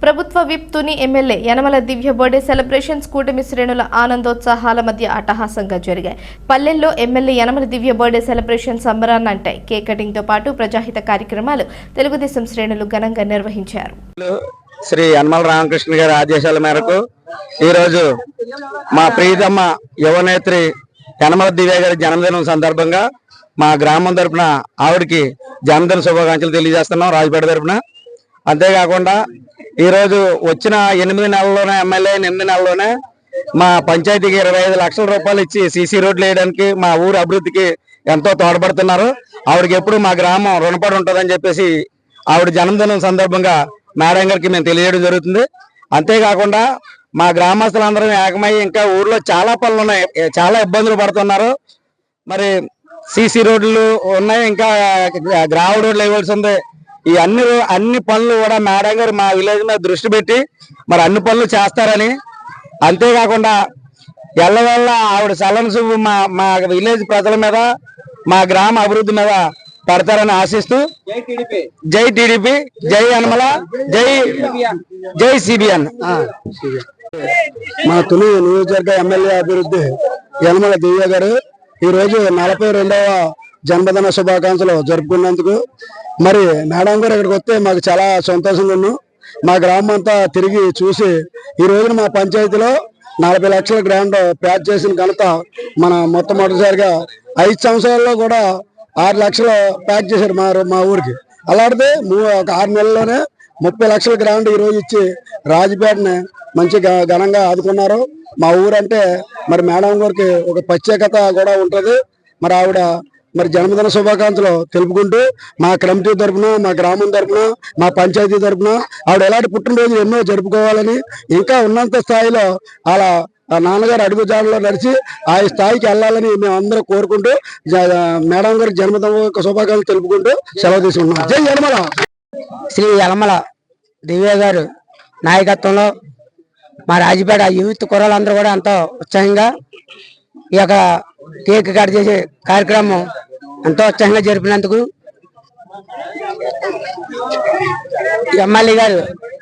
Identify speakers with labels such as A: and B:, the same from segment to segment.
A: ప్రభుత్వ whip Tuni MLA Yanamala దివ్య birthday celebrations కూటమి శ్రేణుల ఆనందోత్సాహాల మధ్య అట్టహాసంగా జరిగాయి. పల్లెల్లో ఎమ్మెల్యే యనమల దివ్య బర్త్డే సెలబ్రేషన్ సంబరాన్ని అంటాయి. కేక్ కటింగ్ తో పాటు ప్రజాహిత కార్యక్రమాలు తెలుగుదేశం శ్రేణులు ఘనంగా నిర్వహించారు.
B: శ్రీ యనమల రామకృష్ణ గారి ఆదేశాల మేరకు ఈ రోజు మా ప్రియతమ యువనేత్రి యనమల దివ్య గారి జన్మదినం సందర్భంగా మా గ్రామం తరపున ఆవిడకి జన్మదిన శుభాకాంక్షలు తెలియజేస్తున్నాం రాజపేట తరపున. అంతేకాకుండా ఈరోజు వచ్చిన 8 నెలల్లోనే ఎమ్మెల్యే 8 నెలల్లోనే మా పంచాయతీకి 25 లక్షల రూపాయలు ఇచ్చి సీసీ రోడ్లు వేయడానికి మా ఊరు అభివృద్ధికి ఎంతో తోడ్పడుతున్నారు. ఆవిడకి ఎప్పుడు మా గ్రామం రుణపడి ఉంటుందని చెప్పేసి ఆవిడ జన్మదినం సందర్భంగా మేడం గారికి మేము తెలియజేయడం జరుగుతుంది. అంతేకాకుండా మా గ్రామస్తులందరూ ఏకమై ఇంకా ఊర్లో చాలా పనులు ఉన్నాయి, చాలా ఇబ్బందులు పడుతున్నారు. మరి సీసీ రోడ్లు ఉన్నాయి, ఇంకా గ్రావెల్ రోడ్లు వేయవలసి ఉంది. ఈ అన్ని పనులు కూడా మేడం గారు మా విలేజ్ మీద దృష్టి పెట్టి మరి అన్ని పనులు చేస్తారని, అంతేకాకుండా ఎల్లవల్ల ఆవిడ చల్లని చూపు మా విలేజ్ ప్రజల మీద మా గ్రామ అభివృద్ధి మీద పడతారని ఆశిస్తూ జై టీడీపీ, జై యనమల, జై సిబిఎన్.
C: మా తుని నియోజకవర్గ ఎమ్మెల్యే అభివృద్ధి యనమల దివ్య గారు ఈ రోజు 42వ జన్మదిన శుభాకాంక్షలు జరుపుకున్నందుకు మరి మేడం గారు ఇక్కడికి వస్తే మాకు చాలా సంతోషంగా ఉన్నాం. మా గ్రామం అంతా తిరిగి చూసి ఈ రోజున మా పంచాయతీలో 40 లక్షల గ్రాండ్ ప్యాచ్ చేసిన ఘనత మన మొట్టమొదటిసారిగా 5 సంవత్సరాల్లో కూడా 6 లక్షలు ప్యాక్ చేశారు మా ఊరికి. అలాంటిది ఒక 6 నెలల్లోనే 30 లక్షల గ్రాండ్ ఈ రోజు ఇచ్చి రాజపేటని మంచి ఘనంగా ఆదుకున్నారు. మా ఊరంటే మరి మేడం గారికి ఒక ప్రత్యేకత కూడా ఉంటుంది. మరి ఆవిడ మరి జన్మదిన శుభాకాంక్షలు తెలుపుకుంటూ మా కమిటీ తరఫున, మా గ్రామం తరఫున, మా పంచాయతీ తరఫున ఆవిడ ఎలాంటి పుట్టినరోజు ఎన్నో జరుపుకోవాలని, ఇంకా ఉన్నంత స్థాయిలో అలా నాన్నగారు అడుగుజాడలో నడిచి ఆ స్థాయికి వెళ్ళాలని మేము అందరూ కోరుకుంటూ మేడం గారి జన్మదిన శుభాకాంక్షలు తెలుపుకుంటూ సెలవు తీసుకుంటున్నాం. జై యనమల.
D: శ్రీ యనమల దివ్య గారు నాయకత్వంలో మా రాజపేట యూత్ కుర్రాళ్ళందరూ కూడా ఎంతో ఉత్సాహంగా ఈ యొక్క కేక్ కట్ చేసే కార్యక్రమం ఎంతో ఉత్సాహంగా జరిపినందుకు ఎమ్మెల్యే గారు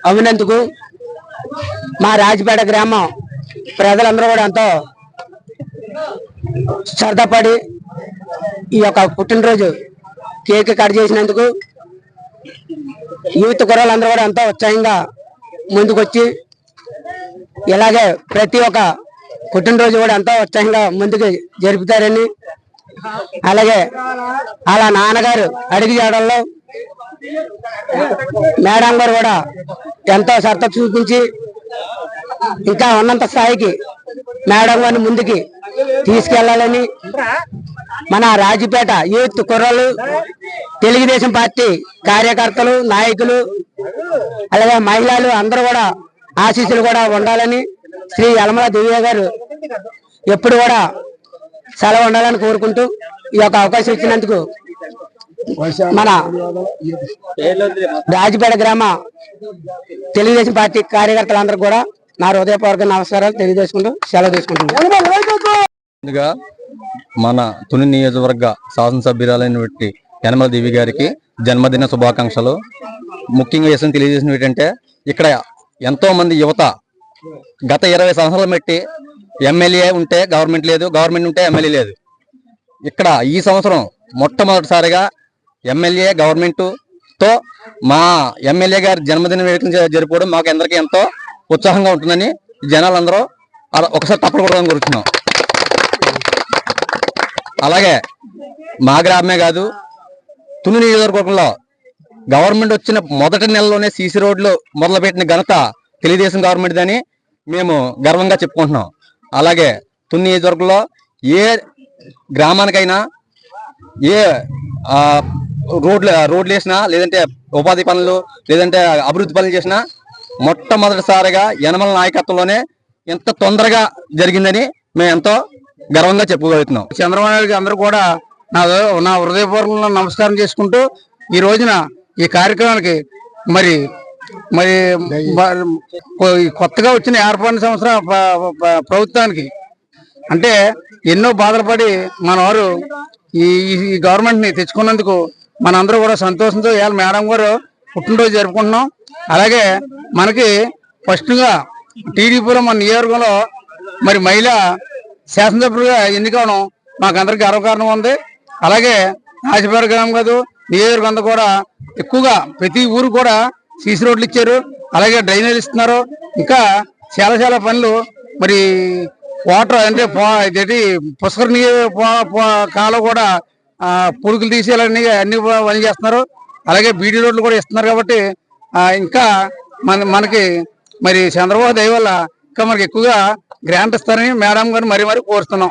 D: అవినందుకు మా రాజపేట గ్రామం ప్రజలందరూ కూడా ఎంతో శ్రద్ధపడి ఈ యొక్క పుట్టినరోజు కేక్ కట్ చేసినందుకు యూత్ కుర్రాళ్ళందరూ కూడా ఎంతో ఉత్సాహంగా ముందుకొచ్చి ఇలాగే ప్రతి ఒక్క పుట్టినరోజు కూడా ఎంతో ఉత్సాహంగా ముందుకు జరుపుతారని, అలాగే అలా నాన్నగారు అడుగు చేయడంలో మేడం గారు కూడా ఎంతో శ్రద్ధ చూపించి ఇంకా ఉన్నంత స్థాయికి మేడం గారిని ముందుకి తీసుకెళ్లాలని మన రాజపేట యూత్ కుర్రలు, తెలుగుదేశం పార్టీ కార్యకర్తలు, నాయకులు, అలాగే మహిళలు అందరూ కూడా ఆశీస్సులు కూడా ఉండాలని శ్రీ యనమల దివ్య గారు ఎప్పుడు కూడా సెలవు ఉండాలని కోరుకుంటూ ఈ యొక్క అవకాశం ఇచ్చినందుకు మన రాజపేట గ్రామ తెలుగుదేశం పార్టీ కార్యకర్తలందరూ కూడా నా హృదయపూర్వక నమస్కారాలు తెలియజేసుకుంటూ సెలవు తీసుకుంటున్నాను.
E: మన తుని నియోజకవర్గ శాసనసభ్యురాలైన యనమల దివ్య గారికి జన్మదిన శుభాకాంక్షలు. ముఖ్యంగా విషయం తెలియజేసిన ఏంటంటే, ఇక్కడ ఎంతో మంది యువత గత 20 సంవత్సరాలు బట్టి ఎమ్మెల్యే ఉంటే గవర్నమెంట్ లేదు, గవర్నమెంట్ ఉంటే ఎమ్మెల్యే లేదు. ఇక్కడ ఈ సంవత్సరం మొట్టమొదటిసారిగా ఎమ్మెల్యే గవర్నమెంట్తో మా ఎమ్మెల్యే గారి జన్మదిన వేడుకలు జరుపుకోవడం మాకు అందరికీ ఎంతో ఉత్సాహంగా ఉంటుందని జనాలందరూ ఒకసారి తప్పలు కొడదాం కోరుతున్నాం. అలాగే మా గ్రామమే కాదు, తుని నియోజకవర్గంలో గవర్నమెంట్ వచ్చిన మొదటి నెలలోనే సీసీ రోడ్లు మొదలుపెట్టిన ఘనత తెలుగుదేశం గవర్నమెంట్ అని మేము గర్వంగా చెప్పుకుంటున్నాం. అలాగే తుని నియోజకవర్గంలో ఏ గ్రామానికైనా ఏ రోడ్లు వేసినా, లేదంటే ఉపాధి పనులు, లేదంటే అభివృద్ధి పనులు చేసినా మొట్టమొదటిసారిగా యనమల నాయకత్వంలోనే ఎంత తొందరగా జరిగిందని మేము ఎంతో గర్వంగా చెప్పుకోగలుగుతున్నాం.
B: చంద్రబాబు నాయుడు అందరూ కూడా నా హృదయపూర్వకంగా నమస్కారం చేసుకుంటూ ఈ రోజున ఈ కార్యక్రమానికి మరి కొత్తగా వచ్చిన ఏర్పడిన సంవత్సరం ప్రభుత్వానికి అంటే ఎన్నో బాధలు పడి మన వారు ఈ గవర్నమెంట్ ని తెచ్చుకున్నందుకు మనందరూ కూడా సంతోషంతో ఇవాళ మేడం గారు పుట్టినరోజు జరుపుకుంటున్నాం. అలాగే మనకి ఫస్ట్గా టీడీపీలో మన నియోజకవర్గంలో మరి మహిళ శాసనసభ్యులుగా ఎన్నికవడం మాకు అందరికి గర్వకారణం ఉంది. అలాగే రాజపేట గ్రామం కాదు నియోజకవర్గం అంతా కూడా ఎక్కువగా ప్రతి ఊరు కూడా సీసీ రోడ్లు ఇచ్చారు, అలాగే డ్రైనేజ్ ఇస్తున్నారు. ఇంకా చాలా పనులు మరి వాటర్ అంటే ఇదేంటి పుష్కరిణి కాలం కూడా పురుగులు తీసేయాలని అన్ని పని చేస్తున్నారు. అలాగే బీడీ రోడ్లు కూడా ఇస్తున్నారు. కాబట్టి ఇంకా మనకి మరి చంద్రబాబు దయ వల్ల ఇంకా మనకి ఎక్కువగా గ్రాంట్ ఇస్తారని మేడం గారిని మరీ కోరుతున్నాం.